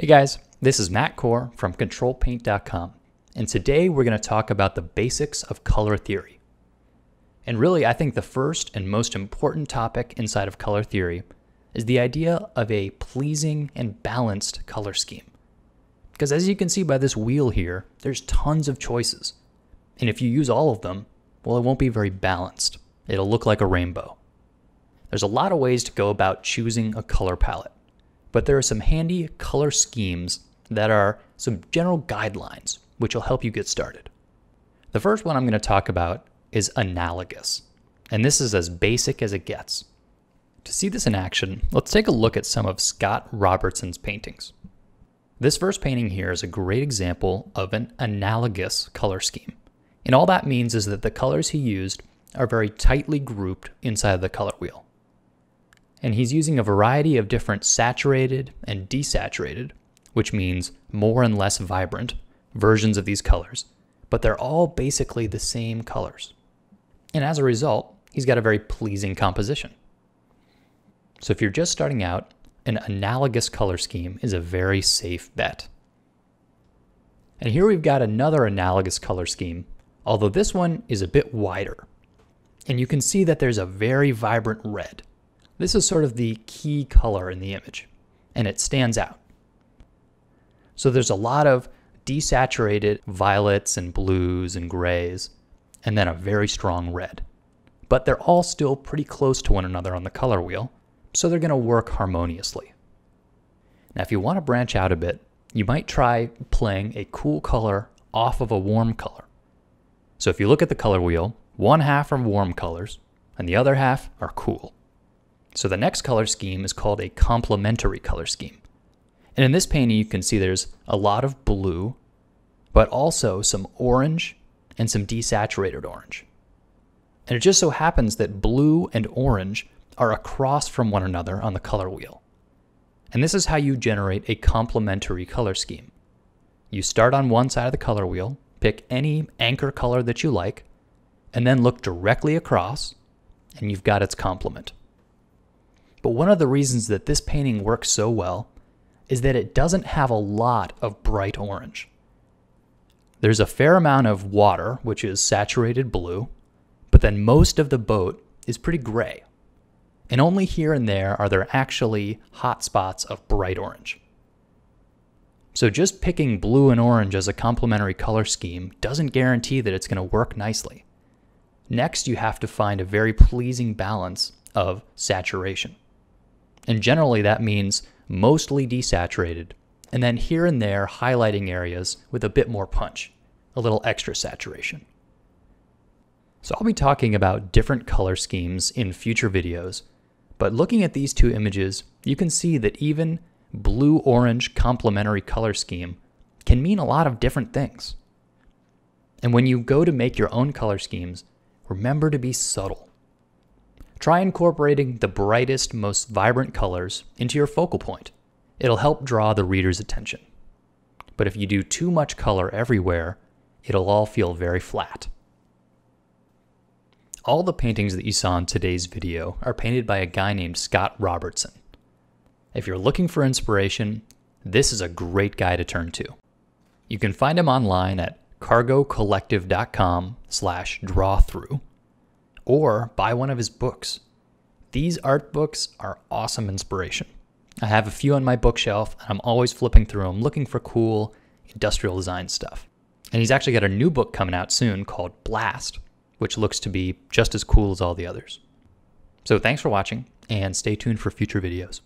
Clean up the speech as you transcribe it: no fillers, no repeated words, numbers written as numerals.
Hey guys, this is Matt Core from CtrlPaint.com, and today we're going to talk about the basics of color theory. And really, I think the first and most important topic inside of color theory is the idea of a pleasing and balanced color scheme. Because as you can see by this wheel here, there's tons of choices. And if you use all of them, well, it won't be very balanced. It'll look like a rainbow. There's a lot of ways to go about choosing a color palette. But there are some handy color schemes that are some general guidelines, which will help you get started. The first one I'm going to talk about is analogous, and this is as basic as it gets. To see this in action, let's take a look at some of Scott Robertson's paintings. This first painting here is a great example of an analogous color scheme. And all that means is that the colors he used are very tightly grouped inside of the color wheel. And he's using a variety of different saturated and desaturated, which means more and less vibrant, versions of these colors, but they're all basically the same colors. And as a result, he's got a very pleasing composition. So if you're just starting out, an analogous color scheme is a very safe bet. And here we've got another analogous color scheme, although this one is a bit wider. And you can see that there's a very vibrant red. This is sort of the key color in the image, and it stands out. So there's a lot of desaturated violets and blues and grays, and then a very strong red. But they're all still pretty close to one another on the color wheel, so they're going to work harmoniously. Now, if you want to branch out a bit, you might try playing a cool color off of a warm color. So if you look at the color wheel, one half are warm colors, and the other half are cool. So the next color scheme is called a complementary color scheme. And in this painting, you can see there's a lot of blue, but also some orange and some desaturated orange. And it just so happens that blue and orange are across from one another on the color wheel. And this is how you generate a complementary color scheme. You start on one side of the color wheel, pick any anchor color that you like, and then look directly across, and you've got its complement. But one of the reasons that this painting works so well is that it doesn't have a lot of bright orange. There's a fair amount of water, which is saturated blue, but then most of the boat is pretty gray. And only here and there are there actually hot spots of bright orange. So just picking blue and orange as a complementary color scheme doesn't guarantee that it's going to work nicely. Next, you have to find a very pleasing balance of saturation. And generally that means mostly desaturated, and then here and there highlighting areas with a bit more punch, a little extra saturation. So I'll be talking about different color schemes in future videos, but looking at these two images, you can see that even blue-orange complementary color scheme can mean a lot of different things. And when you go to make your own color schemes, remember to be subtle. Try incorporating the brightest, most vibrant colors into your focal point. It'll help draw the reader's attention. But if you do too much color everywhere, it'll all feel very flat. All the paintings that you saw in today's video are painted by a guy named Scott Robertson. If you're looking for inspiration, this is a great guy to turn to. You can find him online at cargocollective.com/drawthrough. Or buy one of his books. These art books are awesome inspiration. I have a few on my bookshelf, and I'm always flipping through them looking for cool industrial design stuff. And he's actually got a new book coming out soon called Blast, which looks to be just as cool as all the others. So thanks for watching, and stay tuned for future videos.